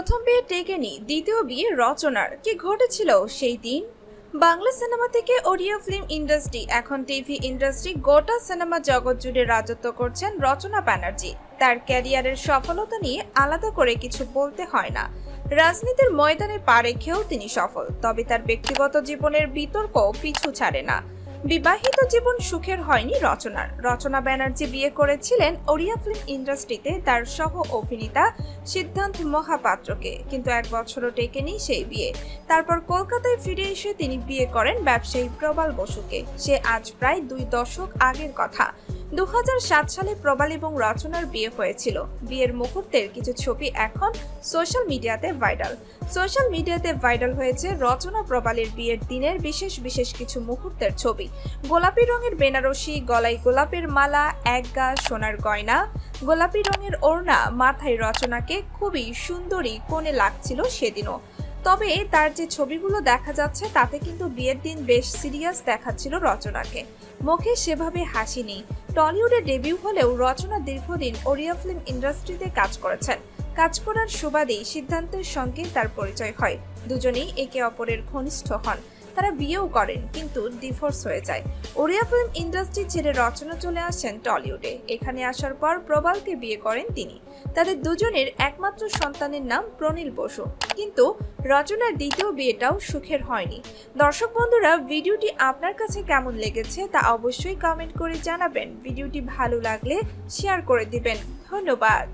প্রথম বিয়ে টেকেনি, দ্বিতীয় বিয়ে রচনার। কি ঘটেছিল সেই দিন? বাংলা সিনেমা থেকে ওড়িয়া ফিল্ম ইন্ডাস্ট্রি, এখন টিভি ইন্ডাস্ট্রি, গোটা সিনেমা জগৎ জুড়ে রাজত্ব করছেন রচনা ব্যানার্জি। তার ক্যারিয়ারের সফলতা নিয়ে আলাদা করে কিছু বলতে হয় না। রাজনীতির ময়দানে পা রেখেও তিনি সফল, তবে তার ব্যক্তিগত জীবনের বিতর্ক পিছু ছাড়ে না। বিবাহিত জীবন সুখের হয়নি রচনার। রচনা ব্যানার্জি বিয়ে করেছিলেন ওড়িয়া ফিল্ম ইন্ডাস্ট্রিতে তার সহ অভিনেতা সিদ্ধান্ত মহাপাত্রকে, কিন্তু 1 বছরও টেকেনি সেই বিয়ে। তারপর কলকাতায় ফিরে এসে তিনি বিয়ে করেন ব্যবসায়ী প্রবাল বসুকে। সে আজ প্রায় 2 দশক আগের কথা। 2007 সালে প্রবাল এবং রচনার বিয়ে হয়েছিল। বিয়ের মুহূর্তের কিছু ছবি এখন সোশ্যাল মিডিয়াতে ভাইরাল হয়েছে রচনা প্রবালের বিয়ের দিনের বিশেষ কিছু মুহূর্তের ছবি। গোলাপি রঙের বেনারসি, গলায় গোলাপের মালা, এক গা সোনার গয়না, গোলাপি রঙের ওড়না মাথায়। রচনাকে খুবই সুন্দরী কোণে লাগছিল সেদিনও। তবে তার যে ছবিগুলো দেখা যাচ্ছে তাতে কিন্তু বিয়ের দিন বেশ সিরিয়াস দেখাচ্ছিল রচনাকে। মুখে সেভাবে হাসি নেই। টলিউডে ডেবিউ হলেও রচনা দীর্ঘদিন ওড়িয়া ফিল্ম ইন্ডাস্ট্রিতে কাজ করেছেন। কাজ করার সুবাদেই সিদ্ধান্তের সঙ্গে তার পরিচয় হয়। দুজনেই একে অপরের ঘনিষ্ঠ হন। তারা বিয়েও করেন, কিন্তু ডিভোর্স হয়ে যায়। ওড়িয়া ফিল্ম ইন্ডাস্ট্রি ছেড়ে রচনা চলে আসেন টলিউডে। এখানে আসার পর প্রবালকে বিয়ে করেন তিনি। তাদের দুজনের একমাত্র সন্তানের নাম প্রনীল বসু। কিন্তু রচনার দ্বিতীয় বিয়েটাও সুখের হয়নি। দর্শক বন্ধুরা, ভিডিওটি আপনার কাছে কেমন লেগেছে তা অবশ্যই কমেন্ট করে জানাবেন। ভিডিওটি ভালো লাগলে শেয়ার করে দিবেন। ধন্যবাদ।